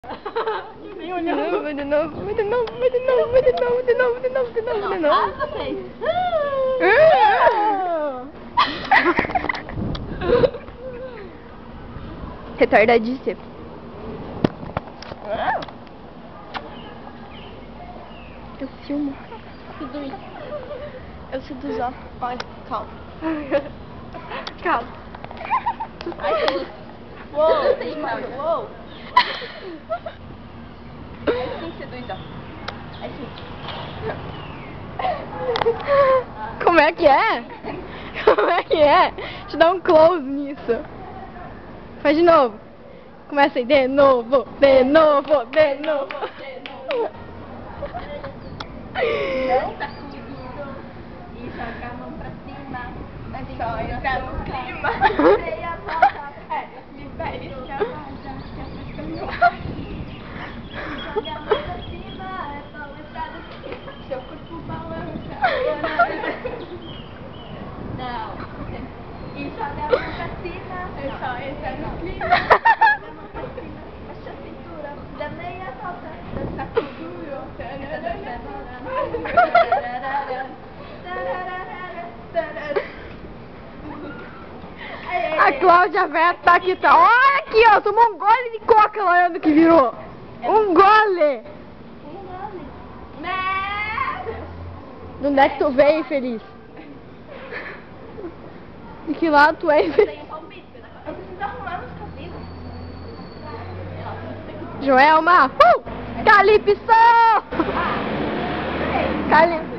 Nem olhando. Vai de novo, vai de novo, vai de novo, vai de novo, de novo, de novo, de novo, de novo. Retardadíssimo. Eu filmo. Eu seduzo. Olha, calma. Calma. Ai, uou, uou. Assim seduz, ó. Assim. Como é que é? Como é que é? Deixa eu dar um close nisso. Faz de novo. Começa aí. De novo, de novo, de novo. Não tá comigo. E joga a mão pra cima. Só entra no clima. Dei a volta. Libere esse avada. Que a festa não vai. Joga a mão pra cima. É só entrar no clima. Seu corpo balança. Não. E joga a mão pra cima. É só entrar no clima. Joga a mão pra cima. Baixa a cintura. Dá meia volta. Dança com duro. A Cláudia Veta tá aqui, tá. Olha aqui, ó. Tomou um gole de coca lá no que virou. Um gole. De onde é que tu veio, infeliz? De que lado tu é, infeliz? Eu preciso arrumar meus cabelos. Joelma. Calypso! Calypso.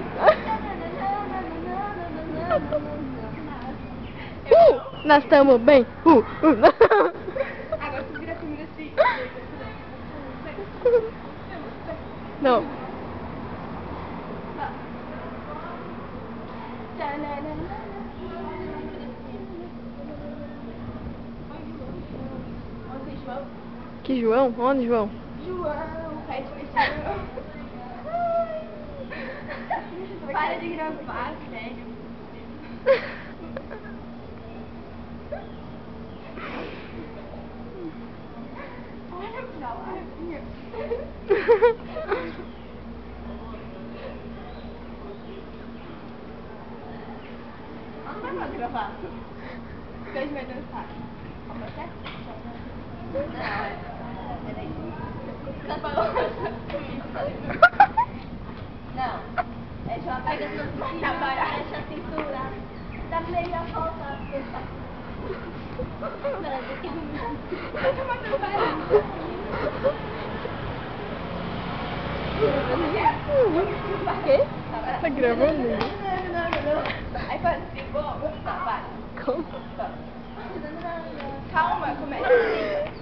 Nós estamos bem. Agora tu vira comigo assim. Não. Que João? Onde, João? João, pede vestido. Para de gravar, sério. Olha pra lá, filha. Não vai mais gravar. Beijo vai dançar. Como é que é? Não, peraí. Não, é joga a cintura, baixa a cintura, dá meia volta, Quê? Tá gravando? Aí faz assim, bom, tá, vai. Como? Calma, começa assim.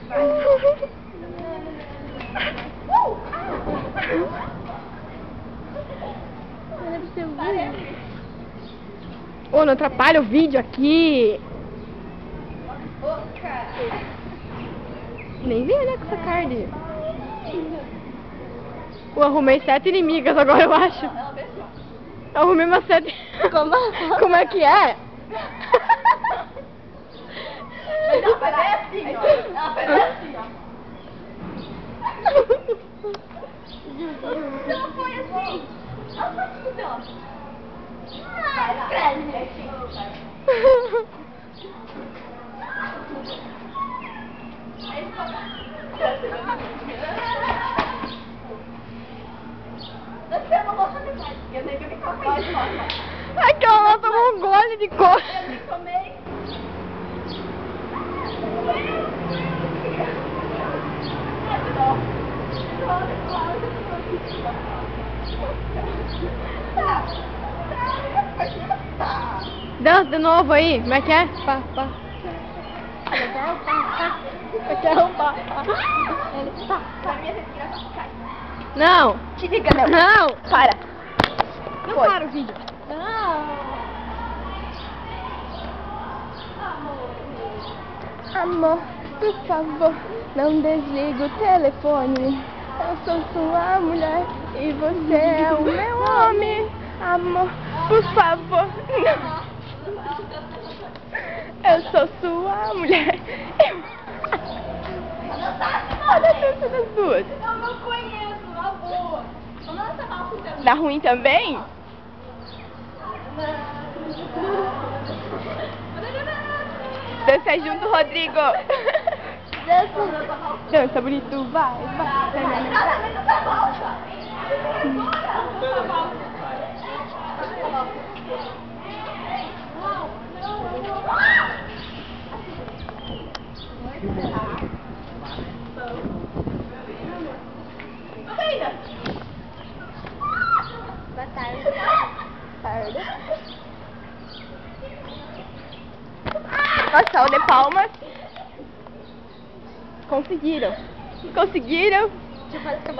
Ô, não atrapalha o vídeo aqui. Nem vi olhar com essa cara de... Eu arrumei 7 inimigas agora, eu acho. Eu arrumei umas 7... Como é que é? Ela vai assim, ó. Ela vai assim, ó. Não foi assim. Ela foi assim, ó. Vai lá. É assim. Ai, que ela tomou um gole de coca. Dança de novo aí, como é que é? Pá, pá. Não! Te liga, não. Não! Para. Não Foi. para o vídeo. Amor, por favor, não desliga o telefone. Eu sou sua mulher e você é o meu homem. Amor, por favor, não. Eu sou sua mulher. Olha a dança das duas. Eu não conheço, na boa. Vamos dançar valsa então. Dá ruim também? Dança junto, Rodrigo. Dança bonito, vai, Boa tarde. Nossa, o de palmas. Conseguiram. Conseguiram. Deixa eu fazer